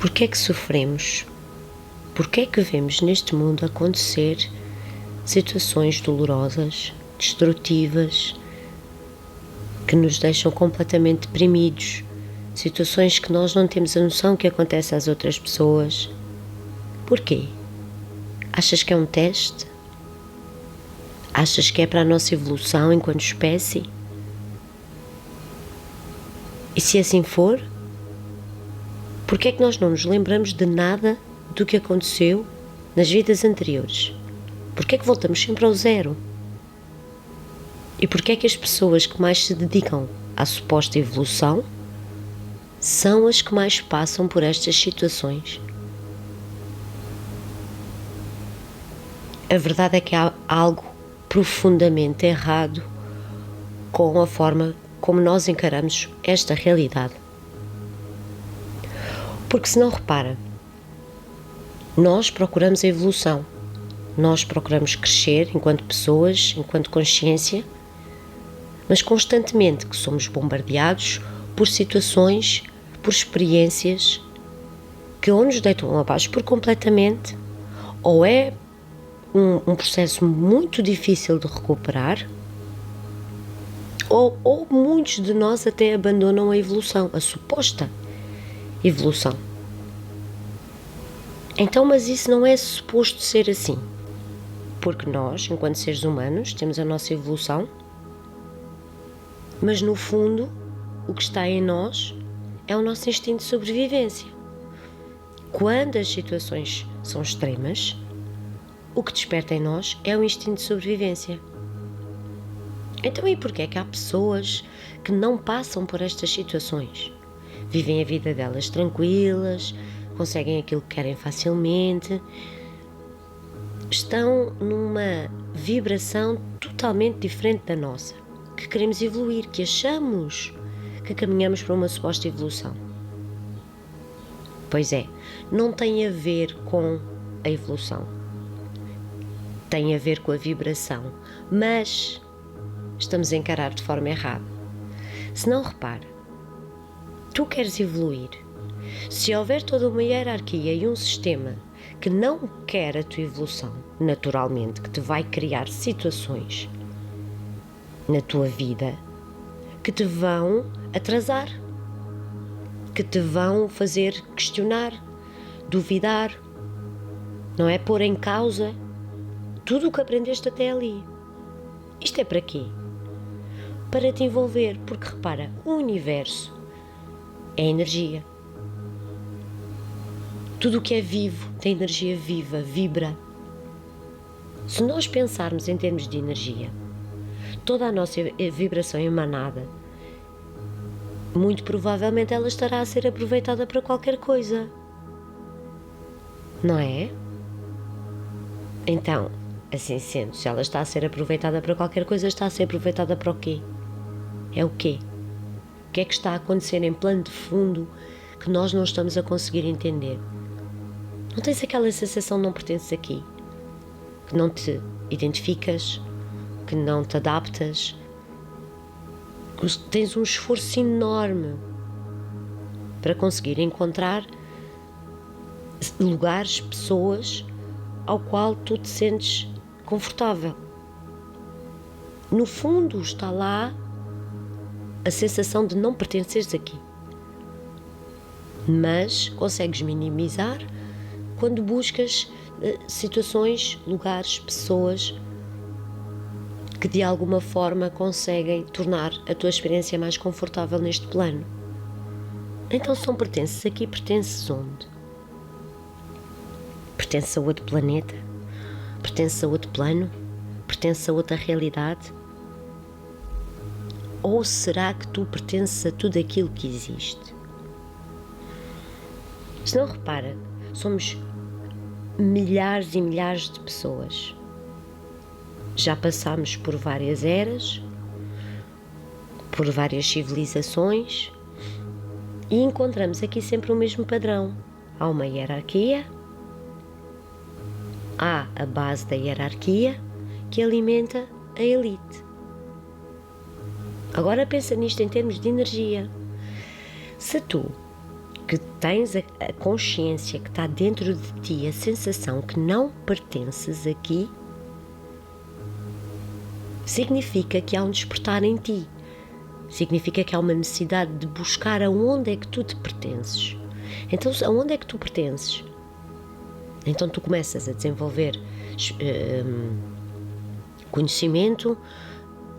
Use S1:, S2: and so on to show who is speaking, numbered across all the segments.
S1: Porquê é que sofremos? Porquê é que vemos neste mundo acontecer situações dolorosas, destrutivas, que nos deixam completamente deprimidos, situações que nós não temos a noção que acontecem às outras pessoas? Porquê? Achas que é um teste? Achas que é para a nossa evolução enquanto espécie? E se assim for, porquê é que nós não nos lembramos de nada do que aconteceu nas vidas anteriores? Porquê é que voltamos sempre ao zero? E porquê é que as pessoas que mais se dedicam à suposta evolução são as que mais passam por estas situações? A verdade é que há algo profundamente errado com a forma como nós encaramos esta realidade. Porque se não repara, nós procuramos a evolução, nós procuramos crescer enquanto pessoas, enquanto consciência, mas constantemente que somos bombardeados por situações, por experiências que ou nos deitam abaixo por completamente, ou é um processo muito difícil de recuperar, ou muitos de nós até abandonam a evolução, a suposta evolução. Então, mas isso não é suposto ser assim, porque nós, enquanto seres humanos, temos a nossa evolução, mas no fundo, o que está em nós é o nosso instinto de sobrevivência. Quando as situações são extremas, o que desperta em nós é o instinto de sobrevivência. Então, e porquê é que há pessoas que não passam por estas situações? Vivem a vida delas tranquilas, conseguem aquilo que querem facilmente, estão numa vibração totalmente diferente da nossa, que queremos evoluir, que achamos que caminhamos para uma suposta evolução. Pois é, não tem a ver com a evolução, tem a ver com a vibração, mas estamos a encarar de forma errada. Se não repara, tu queres evoluir. Se houver toda uma hierarquia e um sistema que não quer a tua evolução, naturalmente, que te vai criar situações na tua vida que te vão atrasar, que te vão fazer questionar, duvidar, não é? Pôr em causa tudo o que aprendeste até ali. Isto é para quê? Para te envolver, porque repara, o universo é energia. Tudo o que é vivo tem energia viva, vibra. Se nós pensarmos em termos de energia, toda a nossa vibração emanada, muito provavelmente ela estará a ser aproveitada para qualquer coisa. Não é? Então, assim sendo, se ela está a ser aproveitada para qualquer coisa, está a ser aproveitada para o quê? É o quê? O que é que está a acontecer em plano de fundo que nós não estamos a conseguir entender? Não tens aquela sensação de não pertences aqui? Que não te identificas? Que não te adaptas? Que tens um esforço enorme para conseguir encontrar lugares, pessoas ao qual tu te sentes confortável. No fundo está lá a sensação de não pertenceres aqui, mas consegues minimizar quando buscas situações, lugares, pessoas que de alguma forma conseguem tornar a tua experiência mais confortável neste plano. Então, se não pertences aqui, pertences onde? Pertences a outro planeta? Pertences a outro plano? Pertences a outra realidade? Ou será que tu pertences a tudo aquilo que existe? Se não repara, somos milhares e milhares de pessoas. Já passámos por várias eras, por várias civilizações e encontramos aqui sempre o mesmo padrão. Há uma hierarquia, há a base da hierarquia que alimenta a elite. Agora pensa nisto em termos de energia. Se tu que tens a consciência que está dentro de ti, a sensação que não pertences aqui, significa que há um despertar em ti. Significa que há uma necessidade de buscar aonde é que tu te pertences. Então, aonde é que tu pertences? Então tu começas a desenvolver conhecimento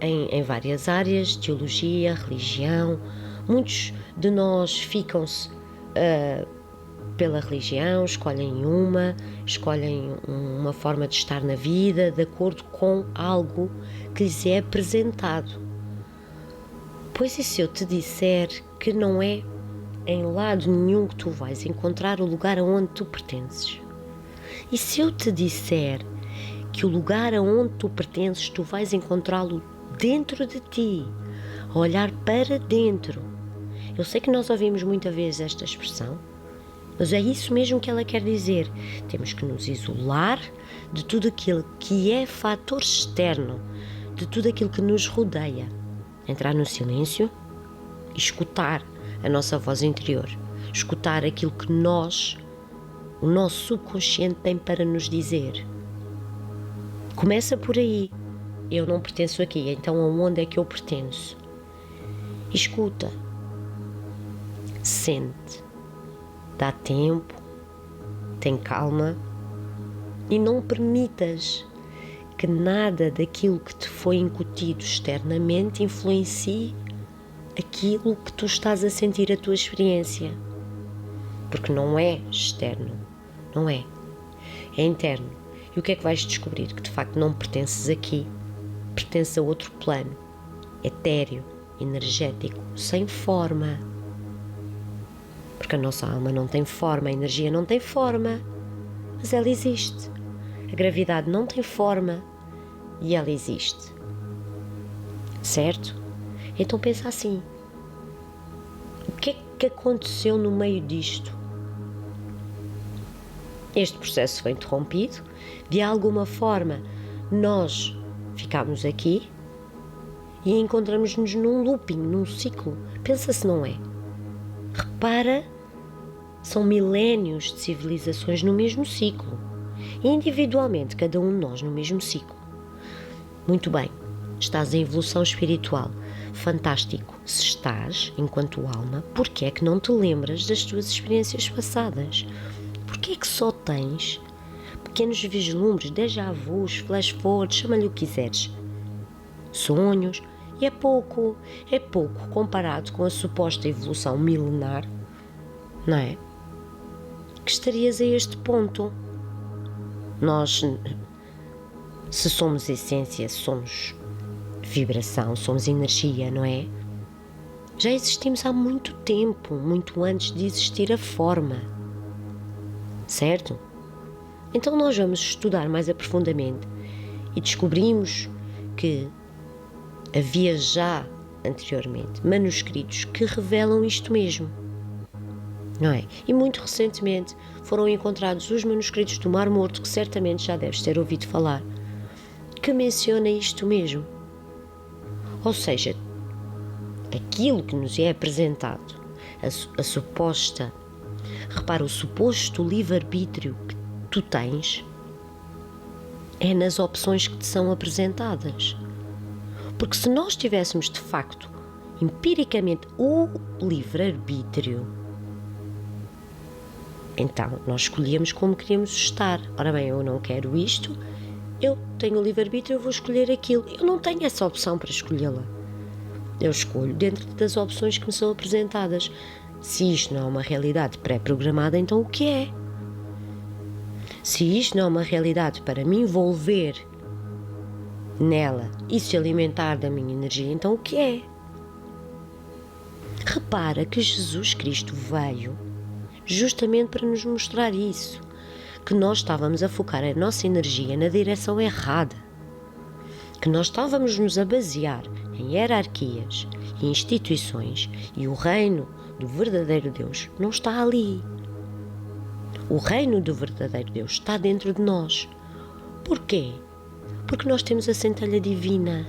S1: em várias áreas, teologia, religião. Muitos de nós ficam-se pela religião, escolhem uma forma de estar na vida de acordo com algo que lhes é apresentado. Pois e se eu te disser que não é em lado nenhum que tu vais encontrar o lugar aonde tu pertences? E se eu te disser que o lugar aonde tu pertences, tu vais encontrá-lo dentro de ti, a olhar para dentro? Eu sei que nós ouvimos muitas vezes esta expressão, mas é isso mesmo que ela quer dizer. Temos que nos isolar de tudo aquilo que é fator externo, de tudo aquilo que nos rodeia. Entrar no silêncio e escutar a nossa voz interior, escutar aquilo que o nosso subconsciente tem para nos dizer. Começa por aí. Eu não pertenço aqui, então aonde é que eu pertenço? Escuta, sente, dá tempo, tem calma e não permitas que nada daquilo que te foi incutido externamente influencie aquilo que tu estás a sentir, a tua experiência. Porque não é externo, não é. É interno. E o que é que vais descobrir? Que de facto não pertences aqui, pertences a outro plano, etéreo, energético, sem forma. Porque a nossa alma não tem forma, a energia não tem forma, mas ela existe. A gravidade não tem forma e ela existe. Certo? Então pensa assim. O que é que aconteceu no meio disto? Este processo foi interrompido. De alguma forma, nós ficámos aqui e encontramos-nos num looping, num ciclo. Pensa se não é. Repara, são milénios de civilizações no mesmo ciclo. Individualmente, cada um de nós no mesmo ciclo. Muito bem, estás em evolução espiritual. Fantástico. Se estás, enquanto alma, porquê é que não te lembras das tuas experiências passadas? Porquê é que só tens pequenos vislumbres, déjà vus, flash forwards, chama-lhe o que quiseres, sonhos? E é pouco comparado com a suposta evolução milenar, não é? Que estarias a este ponto. Nós, se somos essência, somos vibração, somos energia, não é? Já existimos há muito tempo, muito antes de existir a forma, certo? Então nós vamos estudar mais aprofundadamente e descobrimos que havia já anteriormente manuscritos que revelam isto mesmo, não é? E muito recentemente foram encontrados os manuscritos do Mar Morto, que certamente já deves ter ouvido falar, que menciona isto mesmo. Ou seja, aquilo que nos é apresentado, a suposta, repara, o suposto livre-arbítrio que tu tens é nas opções que te são apresentadas. Porque se nós tivéssemos de facto, empiricamente, o livre-arbítrio, então nós escolhíamos como queríamos estar. Ora bem, eu não quero isto, eu tenho o livre-arbítrio, eu vou escolher aquilo. Eu não tenho essa opção para escolhê-la. Eu escolho dentro das opções que me são apresentadas. Se isto não é uma realidade pré-programada, então o que é? Se isto não é uma realidade para me envolver nela e se alimentar da minha energia, então o que é? Repara que Jesus Cristo veio justamente para nos mostrar isso, que nós estávamos a focar a nossa energia na direção errada, que nós estávamos-nos a basear em hierarquias e instituições e o reino do verdadeiro Deus não está ali. O reino do verdadeiro Deus está dentro de nós. Porquê? Porque nós temos a centelha divina.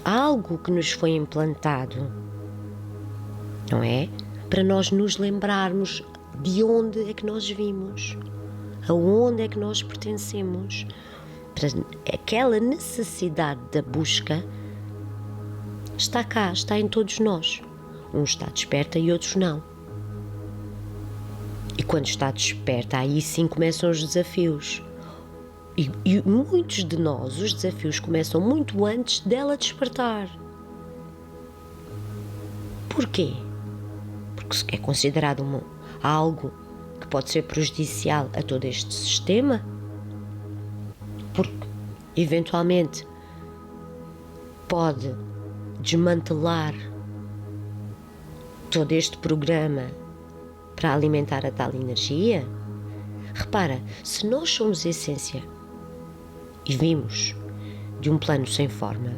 S1: Há algo que nos foi implantado, não é? para nós nos lembrarmos de onde é que nós vimos, aonde é que nós pertencemos. Aquela necessidade da busca está cá, está em todos nós. Um está desperta e outros não. E quando está desperta, aí sim começam os desafios. E muitos de nós, os desafios começam muito antes dela despertar. Porquê? Porque é considerado algo que pode ser prejudicial a todo este sistema. Porque, eventualmente, pode desmantelar todo este programa para alimentar a tal energia. Repara, se nós somos essência e vimos de um plano sem forma,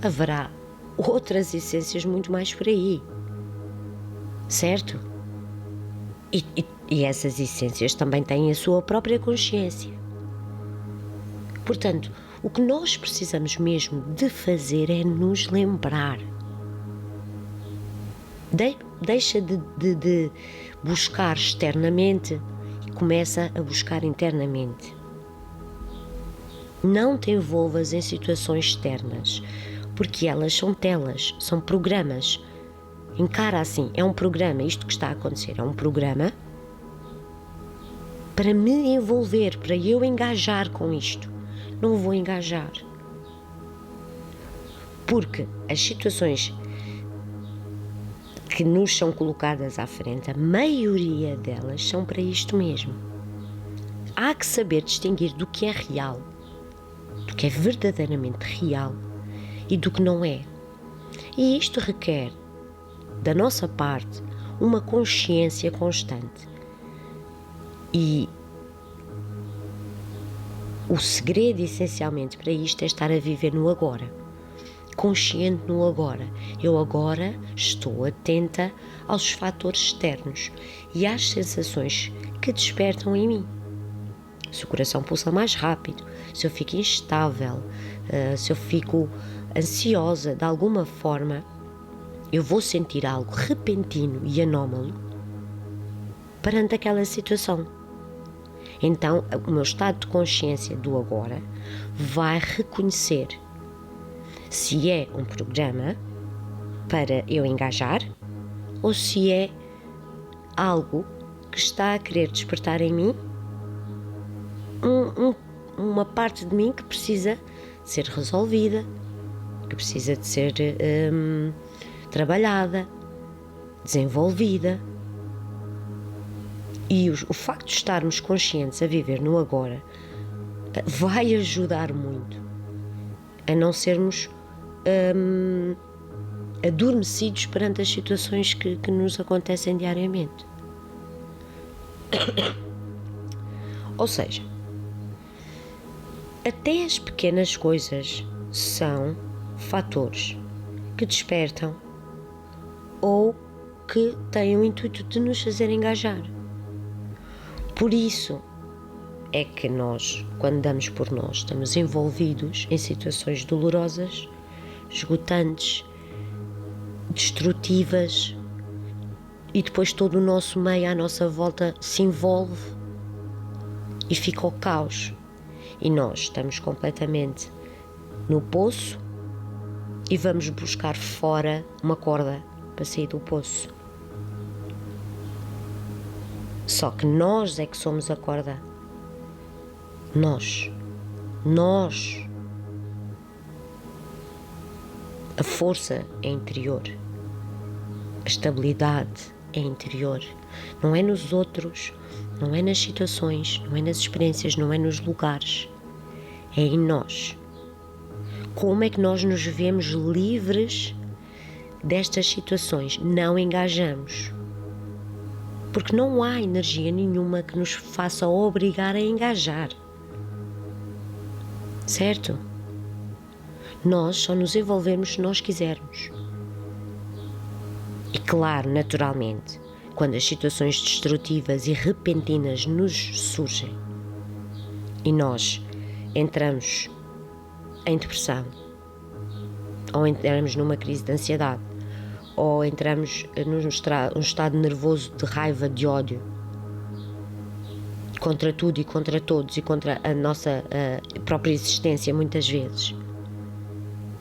S1: haverá outras essências muito mais por aí, certo? E essas essências também têm a sua própria consciência. Portanto, o que nós precisamos mesmo de fazer é nos lembrar. Deixa de buscar externamente e começa a buscar internamente. Não te envolvas em situações externas, porque elas são telas, são programas. Encara assim, é um programa, isto que está a acontecer é um programa para me envolver, para eu engajar com isto. Não vou engajar. Porque as situações que nos são colocadas à frente, a maioria delas são para isto mesmo. Há que saber distinguir do que é real, do que é verdadeiramente real e do que não é. E isto requer, da nossa parte, uma consciência constante. E o segredo, essencialmente, para isto é estar a viver no agora. Consciente no agora. Eu agora estou atenta aos fatores externos e às sensações que despertam em mim. Se o coração pulsa mais rápido, se eu fico instável, se eu fico ansiosa de alguma forma, eu vou sentir algo repentino e anómalo perante aquela situação. Então, o meu estado de consciência do agora vai reconhecer se é um programa para eu engajar ou se é algo que está a querer despertar em mim uma parte de mim que precisa ser resolvida, que precisa de ser trabalhada, desenvolvida. E o facto de estarmos conscientes a viver no agora vai ajudar muito a não sermos adormecidos perante as situações que nos acontecem diariamente. Ou seja, até as pequenas coisas são fatores que despertam ou que têm o intuito de nos fazer engajar. Por isso é que nós, quando damos por nós, estamos envolvidos em situações dolorosas, esgotantes, destrutivas, e depois todo o nosso meio à nossa volta se envolve e fica o caos. E nós estamos completamente no poço e vamos buscar fora uma corda para sair do poço. Só que nós é que somos a corda. Nós. A força é interior. A estabilidade é interior. Não é nos outros, não é nas situações, não é nas experiências, não é nos lugares. É em nós. Como é que nós nos vemos livres destas situações? Não engajamos. Porque não há energia nenhuma que nos faça obrigar a engajar. Certo? Nós só nos envolvemos se nós quisermos. E claro, naturalmente, quando as situações destrutivas e repentinas nos surgem e nós entramos em depressão ou entramos numa crise de ansiedade ou entramos num estado nervoso de raiva, de ódio, contra tudo e contra todos e contra a nossa própria existência muitas vezes.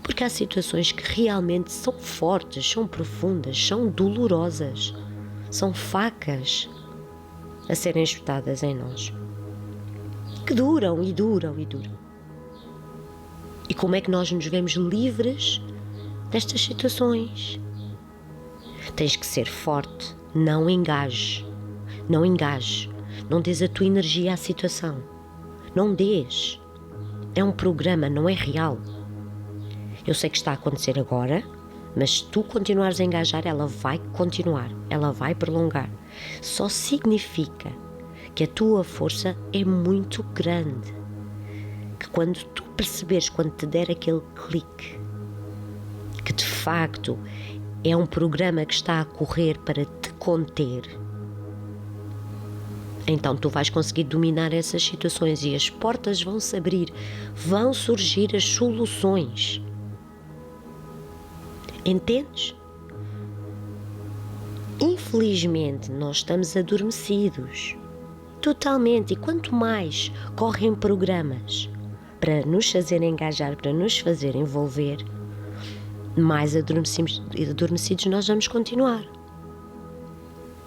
S1: Porque há situações que realmente são fortes, são profundas, são dolorosas, são facas a serem espetadas em nós, que duram e duram e duram. E como é que nós nos vemos livres destas situações? Tens que ser forte, não engajes, não engajes. Não dês a tua energia à situação. Não dês. É um programa, não é real. Eu sei que está a acontecer agora, mas se tu continuares a engajar, ela vai continuar, ela vai prolongar. Só significa que a tua força é muito grande. Que quando tu perceberes, quando te der aquele clique, que de facto é um programa que está a correr para te conter, então tu vais conseguir dominar essas situações e as portas vão se abrir, vão surgir as soluções. Entendes? Infelizmente nós estamos adormecidos, totalmente, e quanto mais correm programas para nos fazer engajar, para nos fazer envolver, mais adormecidos nós vamos continuar.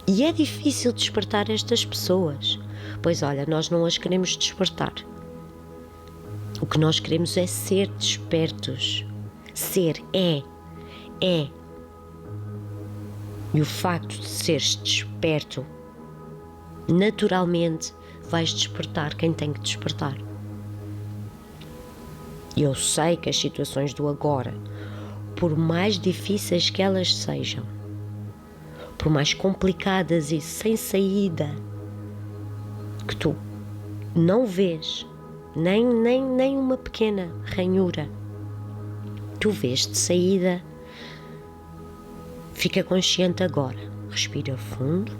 S1: E é difícil despertar estas pessoas. Pois olha, nós não as queremos despertar. O que nós queremos é ser despertos. Ser, é. E o facto de seres desperto, naturalmente vais despertar quem tem que despertar. Eu sei que as situações do agora, por mais difíceis que elas sejam, por mais complicadas e sem saída, que tu não vês nem uma pequena ranhura, tu vês de saída, fica consciente agora, respira fundo,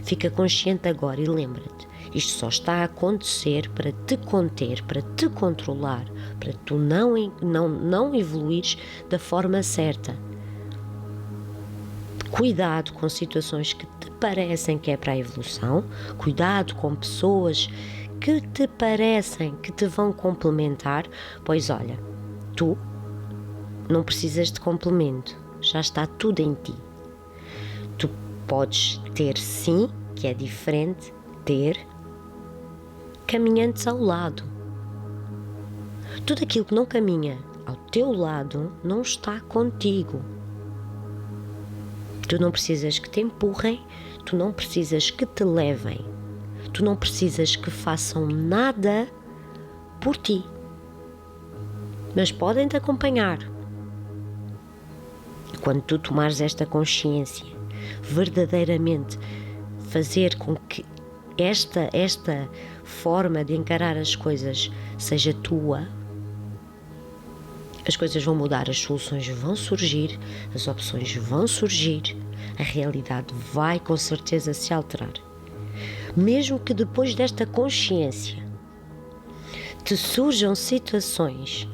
S1: fica consciente agora e lembra-te, isto só está a acontecer para te conter, para te controlar, para tu não evoluires da forma certa. Cuidado com situações que te parecem que é para a evolução, cuidado com pessoas que te parecem que te vão complementar, pois olha, tu não precisas de complemento, já está tudo em ti. Tu podes ter sim, que é diferente, ter caminhantes ao lado. Tudo aquilo que não caminha ao teu lado não está contigo. Tu não precisas que te empurrem, tu não precisas que te levem, tu não precisas que façam nada por ti, mas podem te acompanhar. Quando tu tomares esta consciência, verdadeiramente fazer com que esta forma de encarar as coisas seja tua, as coisas vão mudar, as soluções vão surgir, as opções vão surgir, a realidade vai com certeza se alterar. Mesmo que depois desta consciência te surjam situações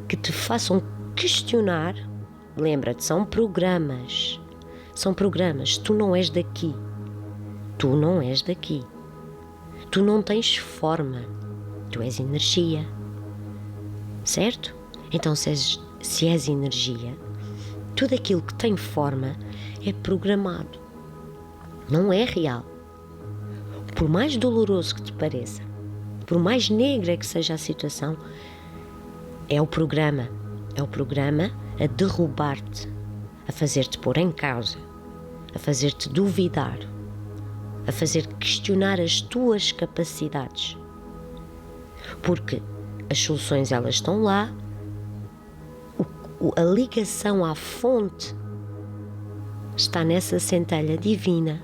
S1: que te façam questionar, lembra-te, são programas, tu não és daqui, tu não tens forma, tu és energia, certo? Então se és energia, tudo aquilo que tem forma é programado, não é real. Por mais doloroso que te pareça, por mais negra que seja a situação, é o programa a derrubar-te, a fazer-te pôr em causa, a fazer-te duvidar, a fazer questionar as tuas capacidades. Porque as soluções elas estão lá, a ligação à fonte está nessa centelha divina.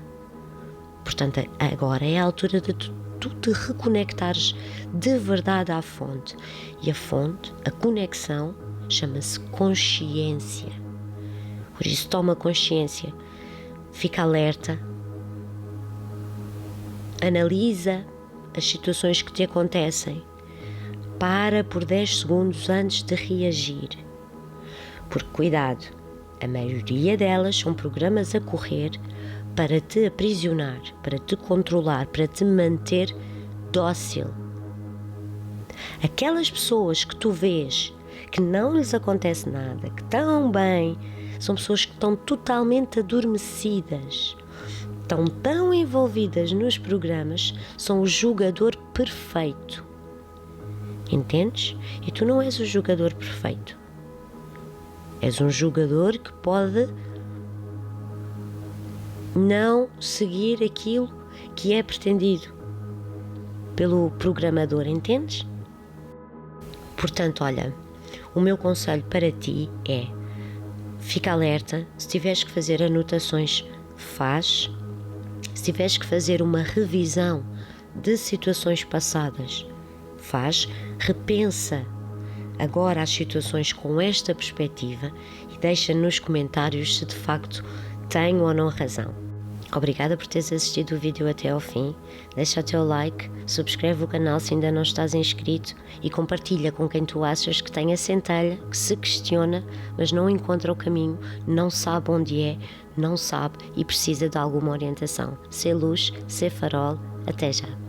S1: Portanto, agora é a altura de tu te reconectares de verdade à fonte. E a fonte, a conexão, chama-se consciência. Por isso, toma consciência, fica alerta, analisa as situações que te acontecem, para por 10 segundos antes de reagir. Porque, cuidado, A maioria delas são programas a correr para te aprisionar, para te controlar, para te manter dócil. Aquelas pessoas que tu vês que não lhes acontece nada, que estão bem, são pessoas que estão totalmente adormecidas, estão tão envolvidas nos programas, são o jogador perfeito. Entendes? E tu não és o jogador perfeito. És um jogador que pode não seguir aquilo que é pretendido pelo programador, entendes? Portanto, olha, o meu conselho para ti é: fica alerta, se tiveres que fazer anotações, faz. Se tiveres que fazer uma revisão de situações passadas, faz. Repensa agora as situações com esta perspectiva e deixa nos comentários se de facto tenho ou não razão. Obrigada por teres assistido o vídeo até ao fim. Deixa o teu like, subscreve o canal se ainda não estás inscrito e compartilha com quem tu achas que tem a centelha, que se questiona, mas não encontra o caminho, não sabe onde é, não sabe e precisa de alguma orientação. Sê luz, sê farol. Até já.